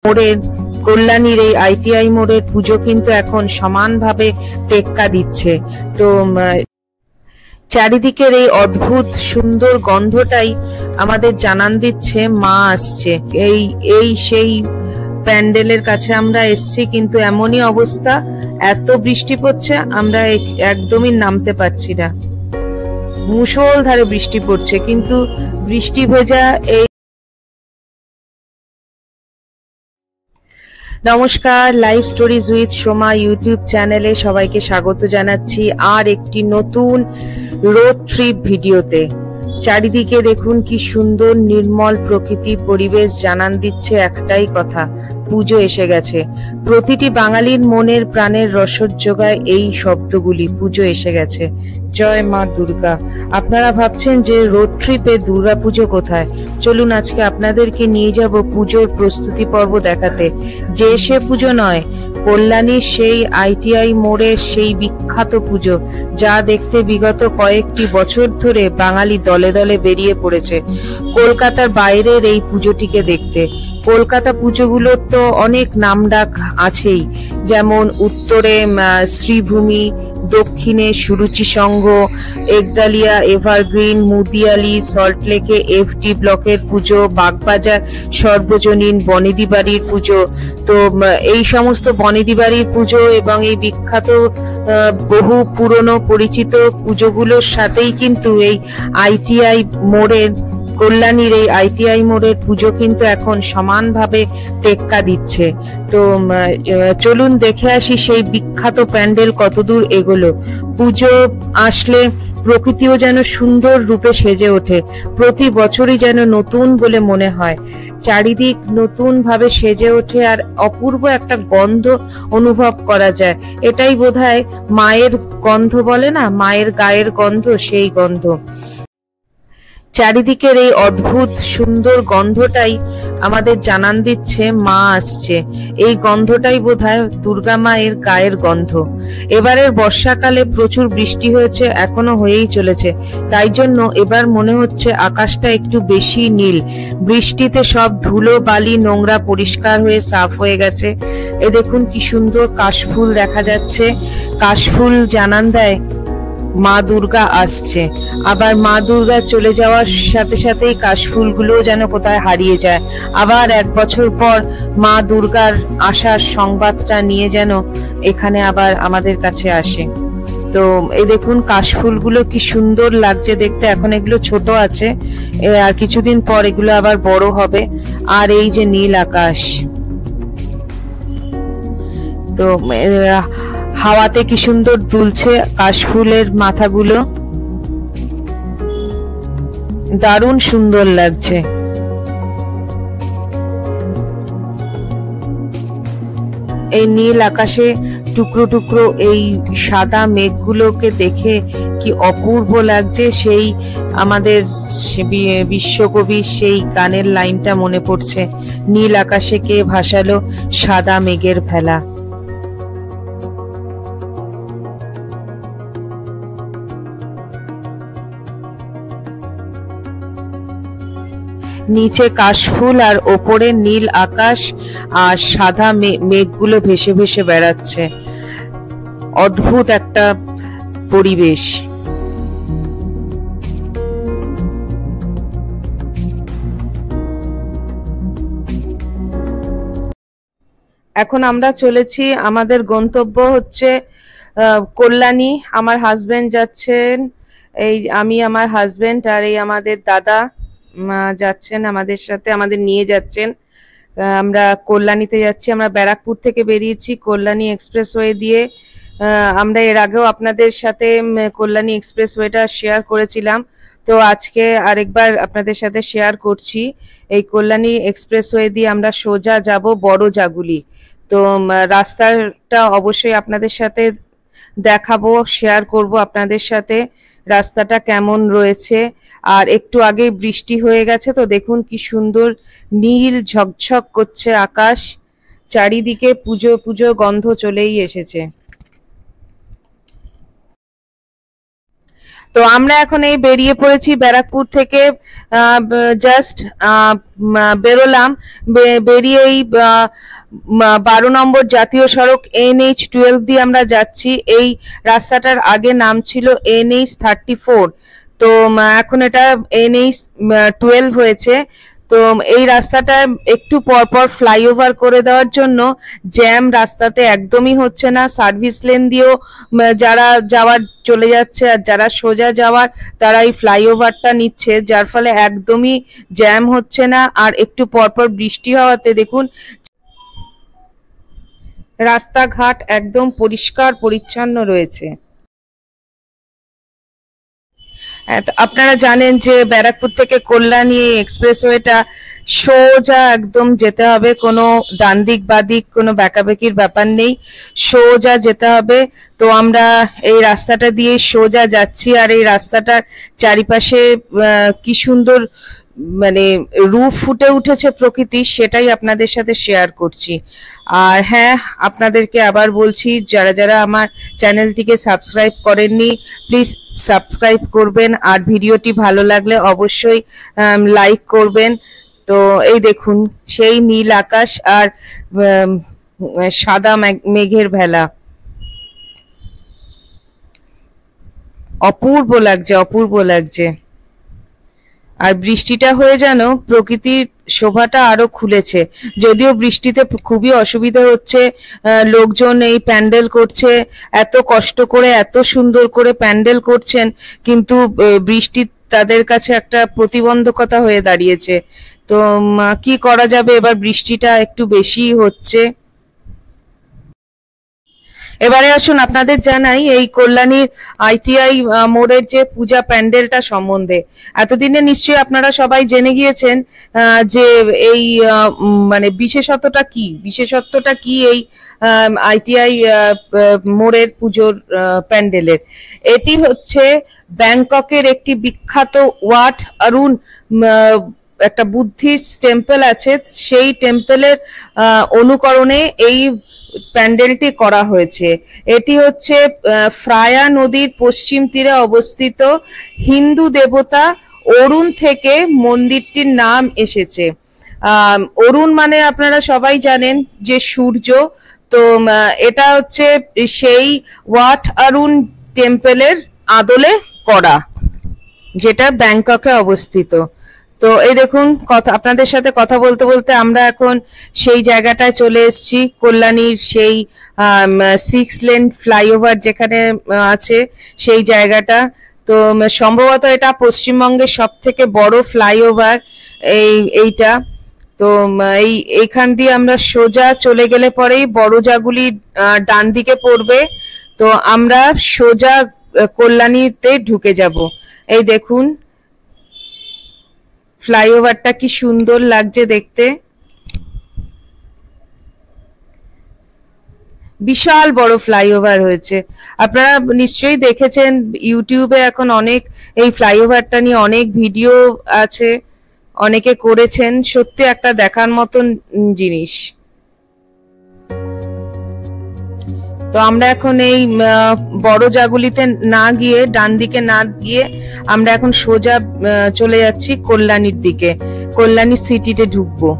মোড়ের কল্যাণীর এই আইটিআই মোড়ের পুজো কিন্তু এখন সমানভাবে টেক্কা দিচ্ছে। তো চারিদিকের এই অদ্ভুত সুন্দর গন্ধটাই আমাদের জানান দিচ্ছে মা আসছে। এই সেই প্যান্ডেলের কাছে আমরা এসছি, কিন্তু এমনই অবস্থা, এত বৃষ্টি পড়ছে আমরা একদমই নামতে পারছি না। মুষলধারে বৃষ্টি পড়ছে, কিন্তু বৃষ্টি ভেজা এই নমস্কার, live stories with Soma YouTube চ্যানেলে সবাইকে স্বাগত জানাচ্ছি আর একটি নতুন রোড ট্রিপ ভিডিওতে। চারিদিকে দেখুন কি সুন্দর নির্মল প্রকৃতি পরিবেশ জানান দিচ্ছে একটাই কথা, পুজো এসে গেছে। প্রতিটি বাঙালির মনের প্রাণের রসদ যোগায় এই শব্দগুলি, পুজো এসে গেছে। জয় মা দুর্গা। আপনারা ভাবছেন যে রোড ট্রিপে দুর্গা পুজো কোথায়? চলুন আজকে আপনাদেরকে নিয়ে যাব পুজোর প্রস্তুতি পর্ব দেখাতে। যে সে পুজো নয়, কল্যাণীর সেই আইটিআই মোড়ের সেই বিখ্যাত পুজো, যা দেখতে বিগত কয়েকটি বছর ধরে বাঙালি দলে দলে বেরিয়ে পড়েছে কলকাতার বাইরের এই পুজোটিকে দেখতে। কলকাতা পুজোগুলোর তো অনেক নামডাক আছেই, যেমন উত্তরে শ্রীভূমি, দক্ষিণে সুরুচি সংঘ, একডালিয়া এভারগ্রিন, মুদিয়ালি, সল্টলেকে এফডি ব্লকের পুজো, বাগবাজার সর্বজনীন বনেদি বাড়ির পুজো। তো এই সমস্ত বনেদি বাড়ির পুজো এবং এই বিখ্যাত বহু পুরনো পরিচিত পুজোগুলোর সাথেই কিন্তু এই আইটিআই মোড়ের কল্যাণীর এই আইটিআই মোড়ের পুজো কিন্তু এখন সমানভাবে টেক্কা দিচ্ছে। তো চলুন দেখে আসি সেই বিখ্যাত প্যান্ডেল কতদূর এগোলো। পুজো আসলে প্রকৃতিও যেন সুন্দর রূপে সেজে ওঠে, প্রতি বছরই যেন নতুন বলে মনে হয়। চারিদিক নতুন ভাবে সেজে ওঠে আর অপূর্ব একটা গন্ধ অনুভব করা যায়। এটাই বোধহয় মায়ের গন্ধ বলে না, মায়ের গায়ের গন্ধ, সেই গন্ধ। চারিদিকের এই অদ্ভুত সুন্দর গন্ধটাই আমাদের জানান দিচ্ছে মা আসছে। এই গন্ধটাই বোধহয় দুর্গা মায়ের গায়ের গন্ধ। এবারের বর্ষাকালে প্রচুর বৃষ্টি হয়েছে, এখনো হয়েই চলেছে, তাই জন্য এবার মনে হচ্ছে আকাশটা একটু বেশি নীল। বৃষ্টিতে সব ধুলো বালি নোংরা পরিষ্কার হয়ে সাফ হয়ে গেছে। এ দেখুন কি সুন্দর কাশফুল দেখা যাচ্ছে। কাশফুল জানান দেয় মা দুর্গা আসছে। আবার মা দুর্গা চলে যাওয়ার সাথে সাথেই কাশফুলগুলো যেন কোথায় হারিয়ে যায়। আবার এক বছর পর মা দুর্গার আসার সংবাদটা নিয়ে যেন এখানে আবার আমাদের কাছে আসে। তো এই দেখুন কাশফুলগুলো কি সুন্দর লাগছে দেখতে। এখন এগুলো ছোট আছে, আর কিছুদিন পর এগুলো আবার বড় হবে। আর এই যে নীল আকাশ, তো হাওয়াতে কি সুন্দর দুলছে কাশফুলের মাথাগুলো, দারুণ সুন্দর লাগছে। এই নীল আকাশে টুকরো টুকরো এই সাদা মেঘগুলোকে দেখে কি অপূর্ব লাগছে। সেই আমাদের বিশ্বকবির সেই গানের লাইনটা মনে পড়ছে, নীল আকাশে কে ভাসালো সাদা মেঘের ভেলা। নিচে কাশফুল আর ওপরে নীল আকাশ আর সাদা মেঘগুলো ভেসে ভেসে বেড়াচ্ছে। অদ্ভুত একটা পরিবেশ। এখন আমরা চলেছি, আমাদের গন্তব্য হচ্ছে কল্যাণী। আমার হাজবেন্ড যাচ্ছেন, এই আমি আমার হাজবেন্ড আর এই আমাদের দাদা যাচ্ছেন আমাদের সাথে, আমাদের নিয়ে যাচ্ছেন। আমরা কল্যাণীতে যাচ্ছি। আমরা ব্যারাকপুর থেকে বেরিয়েছি কল্যাণী এক্সপ্রেসওয়ে দিয়ে। আমরা এর আগেও আপনাদের সাথে কল্যাণী এক্সপ্রেসওয়েটা শেয়ার করেছিলাম, তো আজকে আরেকবার আপনাদের সাথে শেয়ার করছি। এই কল্যাণী এক্সপ্রেসওয়ে দিয়ে আমরা সোজা যাব বড় জাগুলি। তো রাস্তাটা অবশ্যই আপনাদের সাথে দেখাবো, শেয়ার করব আপনাদের সাথে রাস্তাটা কেমন রয়েছে। আর একটু আগে বৃষ্টি হয়ে গেছে, তো দেখুন কি সুন্দর নীল ঝকঝক করছে আকাশ। চারিদিকে পুজো পুজো গন্ধ চলেই এসেছে। তো আমরা এখন এই বেরিয়ে পড়েছি ব্যারাকপুর থেকে, জাস্ট বেরোলাম, বেরিয়েই 12 নম্বর জাতীয় সড়ক NH-12 দিয়ে আমরা যাচ্ছি। এই রাস্তাটার আগে নাম ছিল NH-34, তো এখন এটা NH-12 হয়েছে। তো এই রাস্তাটা একটু পরপর ফ্লাইওভার করে দেওয়ার জন্য জ্যাম রাস্তাতে একদমই হচ্ছে না। সার্ভিস লেন দিয়েও যারা যাওয়ার চলে যাচ্ছে, আর যারা সোজা যাওয়ার তারা এই ফ্লাইওভারটা নিচ্ছে, যার ফলে একদমই জ্যাম হচ্ছে না। আর একটু পরপর বৃষ্টি হওয়াতে দেখুন রাস্তাঘাট একদম পরিষ্কার পরিচ্ছন্ন রয়েছে। আপনারা জানেন যে ব্যারাকপুর থেকে কল্যাণী এক্সপ্রেসওয়েটা সোজা একদম যেতে হবে, কোনো ডান দিক বা দিক কোনো বেঁকাবেকির ব্যাপার নেই, সোজা যেতে হবে। তো আমরা এই রাস্তাটা দিয়ে সোজা যাচ্ছি, আর এই রাস্তাটার চারিপাশে কি সুন্দর মানে রূপ ফুটে উঠেছে প্রকৃতির, সেটাই আপনাদের সাথে শেয়ার করছি। আর হ্যাঁ, আপনাদেরকে আবার বলছি, যারা যারা আমার চ্যানেলটিকে সাবস্ক্রাইব করেননি প্লিজ সাবস্ক্রাইব করবেন, আর ভিডিওটি ভালো লাগলে অবশ্যই লাইক করবেন। তো এই দেখুন সেই নীল আকাশ আর সাদা মেঘের ভেলা, অপূর্ব লাগছে, অপূর্ব লাগছে। আর বৃষ্টিটা হয়ে যেন প্রকৃতির শোভাটা আরো খুলেছে। যদিও বৃষ্টিতে খুবই অসুবিধা হচ্ছে, লোকজন এই প্যান্ডেল করছে, এত কষ্ট করে এত সুন্দর করে প্যান্ডেল করছেন, কিন্তু বৃষ্টি তাদের কাছে একটা প্রতিবন্ধকতা হয়ে দাঁড়িয়েছে। তো কি করা যাবে, এবার বৃষ্টিটা একটু বেশি হচ্ছে। এবারে আসুন আপনাদের জানাই এই কল্যাণীর ITI মোড়ের যে পূজা প্যান্ডেলটা সম্বন্ধে। এতদিনে নিশ্চয়ই আপনারা সবাই জেনে গিয়েছেন যে এই মানে বিশেষত্বটা কি এই ITI মোড়ের পুজোর প্যান্ডেলের। এটি হচ্ছে ব্যাংককের একটি বিখ্যাত ওয়াট অরুণ একটা বুদ্ধিস্ট টেম্পল আছে, সেই টেম্পলের অনুকরণে এই প্যান্ডেলটি করা হয়েছে। এটি হচ্ছে ফ্রায়া নদীর পশ্চিম তীরে অবস্থিত। হিন্দু দেবতা অরুণ থেকে মন্দিরটির নাম এসেছে। অরুণ মানে আপনারা সবাই জানেন যে সূর্য। তো এটা হচ্ছে সেই ওয়াট অরুণ টেম্পলের আদলে করা, যেটা ব্যাংককে অবস্থিত। তো এই দেখুন আপনাদের সাথে কথা বলতে বলতে আমরা এখন সেই জায়গাটায় চলে এসেছি, কল্যাণীর সেই 6 লেন ফ্লাইওভার যেখানে আছে সেই জায়গাটা। তো সম্ভবত এটা পশ্চিমবঙ্গের সব থেকে বড় ফ্লাইওভার এইটা। তো এইখান দিয়ে আমরা সোজা চলে গেলে পরেই বড়জাগুলি ডান দিকে পড়বে। তো আমরা সোজা কল্যাণীতে ঢুকে যাব। এই দেখুন ফ্লাইওভারটা কি সুন্দর লাগছে দেখতে, বিশাল বড় ফ্লাইওভার হয়েছে। আপনারা নিশ্চয়ই দেখেছেন ইউটিউবে এখন অনেক এই ফ্লাইওভারটা নিয়ে অনেক ভিডিও আছে, অনেকে করেছেন, সত্যি একটা দেখার মতন জিনিস। তো আমরা এখন এই বড় জাগুলিতে না গিয়ে, ডান দিকে না গিয়ে আমরা এখন সোজা চলে যাচ্ছি কল্যাণীর দিকে, কল্যাণী সিটিতে ঢুকবো।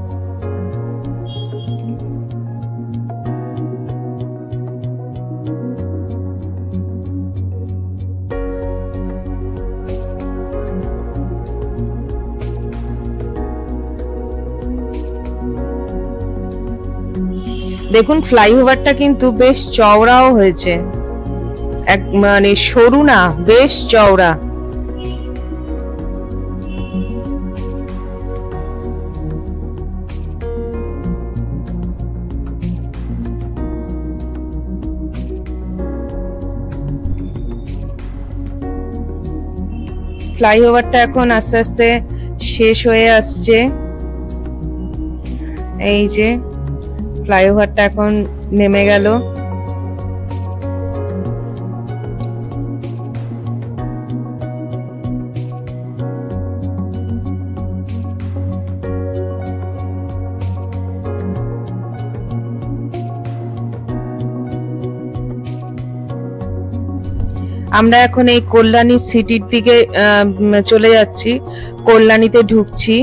দেখুন ফ্লাইওভারটা কিন্তু বেশ চওড়াও হয়েছে, মানে সরু না, বেশ চওড়া। ফ্লাইওভারটা এখন আস্তে আস্তে শেষ হয়ে আসছে। এই যে ফ্লাইওভারটা এখন নেমে গেল। আমরা এখন এই কল্যাণী সিটির দিকে চলে যাচ্ছি, কল্যাণীতে ঢুকছি।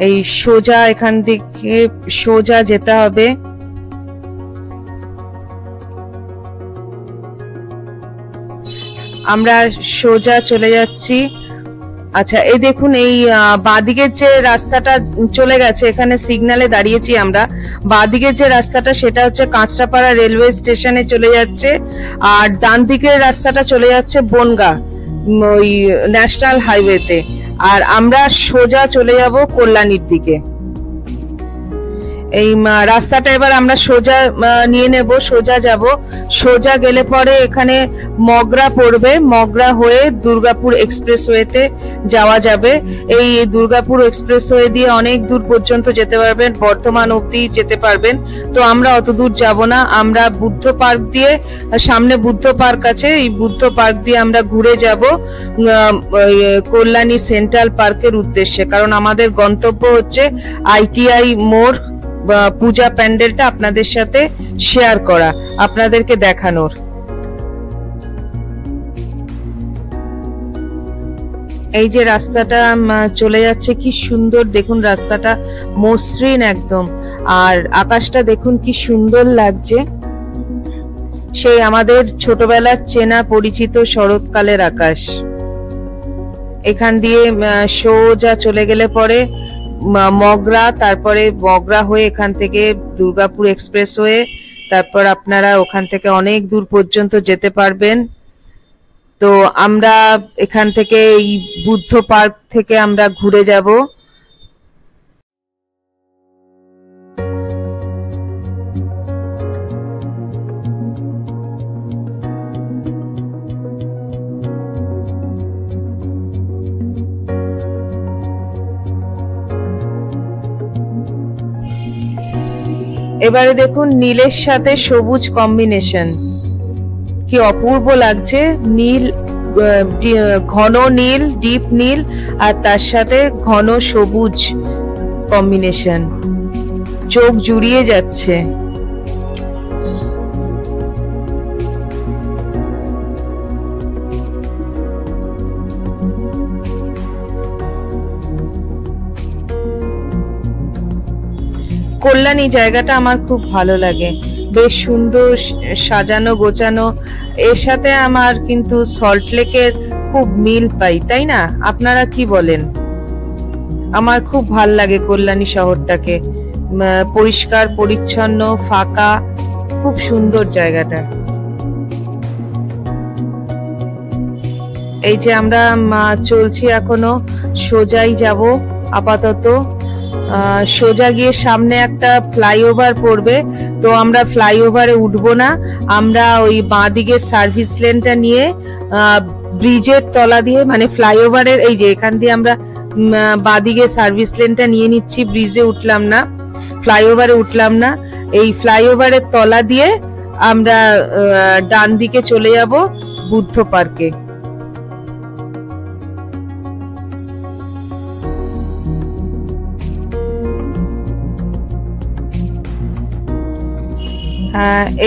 এই সোজা এখান থেকে সোজা যেতে হবে। আমরা সোজা চলে যাচ্ছি। আচ্ছা, এই দেখুন এই বাঁদিকের যে রাস্তাটা চলে গেছে, এখানে সিগন্যালে দাঁড়িয়েছি আমরা। বাঁদিকের যে রাস্তাটা সেটা হচ্ছে কাঁচরাপাড়া রেলওয়ে স্টেশনে চলে যাচ্ছে, আর ডান দিকের রাস্তাটা চলে যাচ্ছে বনগাঁ ওই ন্যাশনাল হাইওয়েতে। আর আমরা সোজা চলে যাব কল্যাণীর দিকে। এই রাস্তাটা এবার আমরা সোজা নিয়ে নেব, সোজা যাব। সোজা গেলে পরে এখানে মগরা পড়বে, মগরা হয়ে দুর্গাপুর এক্সপ্রেসওয়েতে যাওয়া যাবে। এই দুর্গাপুর এক্সপ্রেসওয়ে দিয়ে অনেক দূর পর্যন্ত যেতে পারবেন, বর্ধমান অবধি যেতে পারবেন। তো আমরা অত দূর যাব না, আমরা বুদ্ধ পার্ক দিয়ে, সামনে বুদ্ধ পার্ক আছে, এই বুদ্ধ পার্ক দিয়ে আমরা ঘুরে যাব কল্যাণী সেন্ট্রাল পার্কের উদ্দেশ্যে। কারণ আমাদের গন্তব্য হচ্ছে ITI মোড় পূজা প্যান্ডেলটা আপনাদের সাথে শেয়ার করা, আপনাদেরকে দেখানোর। এই যে রাস্তাটা চলে যাচ্ছে, কি সুন্দর দেখুন, রাস্তাটা মসৃণ একদম। আর আকাশটা দেখুন কি সুন্দর লাগছে, সেই আমাদের ছোটবেলার চেনা পরিচিত শরৎকালের আকাশ। এখান দিয়ে সোজা চলে গেলে পরে মগরা, তারপরে মগরা হয়ে এখান থেকে দুর্গাপুর এক্সপ্রেসওয়ে, তারপর আপনারা ওখান থেকে অনেক দূর পর্যন্ত যেতে পারবেন। তো আমরা এখান থেকে এই বুদ্ধ পার্ক থেকে আমরা ঘুরে যাব। এবারে দেখুন নীলের সাথে সবুজ কম্বিনেশন, কি অপূর্ব লাগছে। নীল, ঘন নীল, ডিপ নীল, আর তার সাথে ঘন সবুজ কম্বিনেশন, চোখ জুড়িয়ে যাচ্ছে। কল্যাণী জায়গাটা আমার খুব ভালো লাগে, বেশ সুন্দর সাজানো গোছানো। এর সাথে আমার কিন্তু সল্টলেকের খুব মিল পাই, তাই না? আপনারা কি বলেন? আমার খুব ভাল লাগে কল্যাণী শহরটাকে, পরিষ্কার পরিচ্ছন্ন, ফাঁকা, খুব সুন্দর জায়গাটা। এই যে আমরা চলছি এখনো, সোজাই যাব আপাতত। সোজা গিয়ে সামনে একটা ফ্লাইওভার পড়বে, তো আমরা ফ্লাইওভারে উঠবো না, আমরা ওই বাঁদিকে সার্ভিস লেনটা নিয়ে ব্রিজের তলা দিয়ে, মানে ফ্লাইওভারের এই যে এখান দিয়ে আমরা বাঁদিকে সার্ভিস লেনটা নিয়ে নিচ্ছি, ব্রিজে উঠলাম না, ফ্লাইওভারে উঠলাম না। এই ফ্লাইওভারের তলা দিয়ে আমরা ডান দিকে চলে যাব বুদ্ধ পার্কে।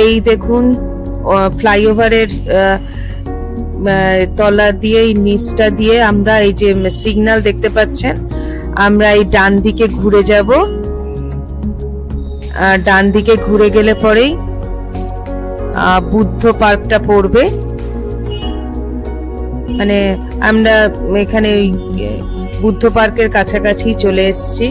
এই দেখুন ফ্লাইওভারের তলা দিয়ে, এই নিচটা দিয়ে আমরা এই যে সিগন্যাল দেখতে পাচ্ছেন, আমরা এই ডান দিকে ঘুরে যাব। ডান দিকে ঘুরে গেলে পরেই বুদ্ধ পার্কটা পড়বে। মানে আমরা এখানে বুদ্ধ পার্কের কাছাকাছি চলে এসেছি।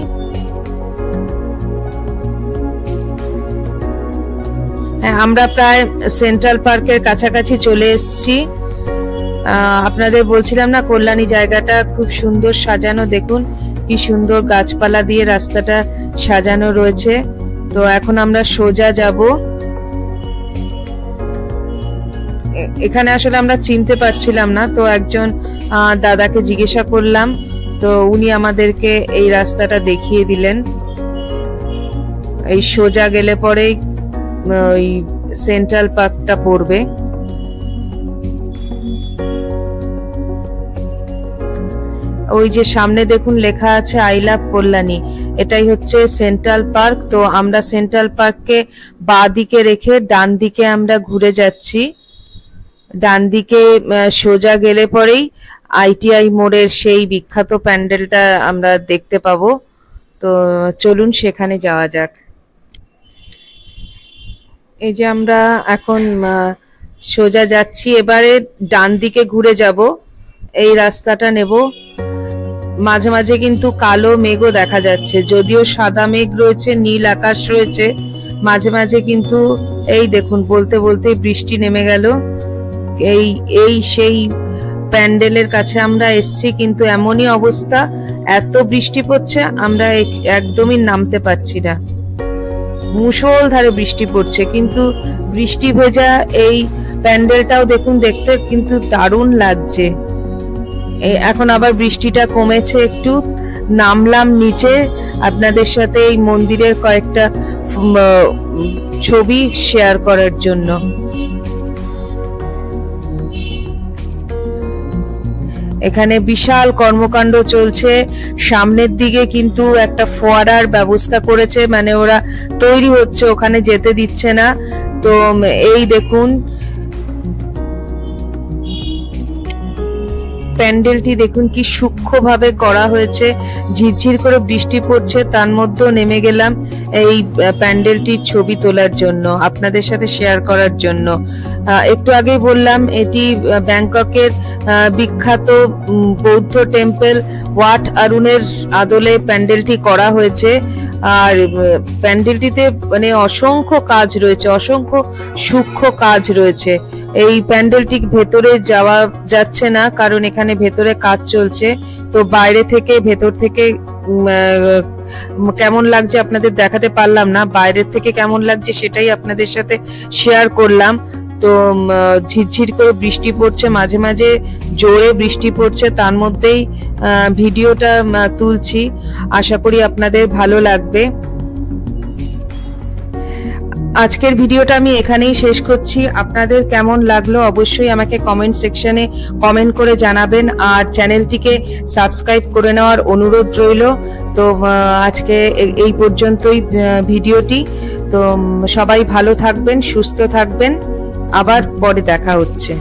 আমরা প্রায় সেন্ট্রাল পার্কের কাছাকাছি চলে এসেছি। আপনাদের বলছিলাম না, কল্যাণী জায়গাটা খুব সুন্দর সাজানো, দেখুন কি সুন্দর গাছপালা দিয়ে রাস্তাটা সাজানো রয়েছে। তো এখন আমরা সোজা যাব। এখানে আসলে আমরা চিনতে পারছিলাম না, তো একজন দাদাকে জিজ্ঞাসা করলাম, তো উনি আমাদেরকে এই রাস্তাটা দেখিয়ে দিলেন। এই সোজা গেলে পরেই ওই সেন্ট্রাল পার্কটা পড়বে। ওই যে সামনে দেখুন লেখা আছে আই লাভ কল্যাণী, এটাই হচ্ছে সেন্ট্রাল পার্ক। তো আমরা সেন্ট্রাল পার্ককে বাঁ দিকে রেখে ডান দিকে আমরা ঘুরে যাচ্ছি। ডান দিকে সোজা গেলে পরেই ITI মোড়ের সেই বিখ্যাত প্যান্ডেলটা আমরা দেখতে পাবো। তো চলুন সেখানে যাওয়া যাক। এই যে আমরা এখন সোজা যাচ্ছি, এবারে ডান দিকে ঘুরে যাব, এই রাস্তাটা নেব। মাঝে মাঝে কিন্তু কালো মেঘও দেখা যাচ্ছে, যদিও সাদা মেঘ রয়েছে, নীল আকাশ রয়েছে। মাঝে মাঝে কিন্তু এই দেখুন বলতে বলতে বৃষ্টি নেমে গেল। এই সেই প্যান্ডেলের কাছে আমরা এসছি, কিন্তু এমনই অবস্থা, এত বৃষ্টি পড়ছে আমরা একদমই নামতে পারছি না। মুষলধারে বৃষ্টি পড়ছে, কিন্তু বৃষ্টি ভেজা এই প্যান্ডেলটাও দেখুন দেখতে কিন্তু দারুণ লাগছে। এখন আবার বৃষ্টিটা কমেছে, একটু নামলাম নিচে আপনাদের সাথে এই মন্দিরের কয়েকটা ছবি শেয়ার করার জন্য। এখানে বিশাল কর্মকাণ্ড চলছে। সামনের দিকে কিন্তু একটা ফোয়ারার ব্যবস্থা করেছে, মানে ওরা তৈরি হচ্ছে, ওখানে যেতে দিচ্ছে না। তো এই দেখুন প্যান্ডেলটি দেখুন কি সূক্ষ্মভাবে করা হয়েছে। ঝিরঝির করে বৃষ্টি পড়ছে, তার মধ্যেও নেমে গেলাম এই প্যান্ডেলটির ছবি তোলার জন্য, আপনাদের সাথে শেয়ার করার জন্য। একটু আগেই বললাম এটি ব্যাংককের বিখ্যাত বৌদ্ধ টেম্পল ওয়াট আরুনের আদলে প্যান্ডেলটি করা হয়েছে। আর প্যান্ডেলটিতে মানে অসংখ্য কাজ রয়েছে, অসংখ্য সূক্ষ্ম কাজ রয়েছে। এই প্যান্ডেলটি ভেতরে যাওয়া যাচ্ছে না, কারণ এখানে ভেতরে কাজ চলছে। তো বাইরে থেকে ভেতর থেকে কেমন লাগছে আপনাদের দেখাতে পারলাম না, বাইরের থেকে কেমন লাগছে সেটাই আপনাদের সাথে শেয়ার করলাম। তো ঝিরঝির করে বৃষ্টি পড়ছে, মাঝে মাঝে জোরে বৃষ্টি পড়ছে, তার মধ্যেই ভিডিওটা তুলছি। আশা করি আপনাদের ভালো লাগবে। আজকের ভিডিওটা আমি এখানেই শেষ করছি। আপনাদের কেমন লাগলো অবশ্যই আমাকে কমেন্ট সেকশনে কমেন্ট করে জানাবেন, আর চ্যানেলটিকে সাবস্ক্রাইব করে নেওয়ার অনুরোধ রইল। তো আজকে এই পর্যন্তই ভিডিওটি। তো সবাই ভালো থাকবেন, সুস্থ থাকবেন, আবার পরে দেখা হচ্ছে।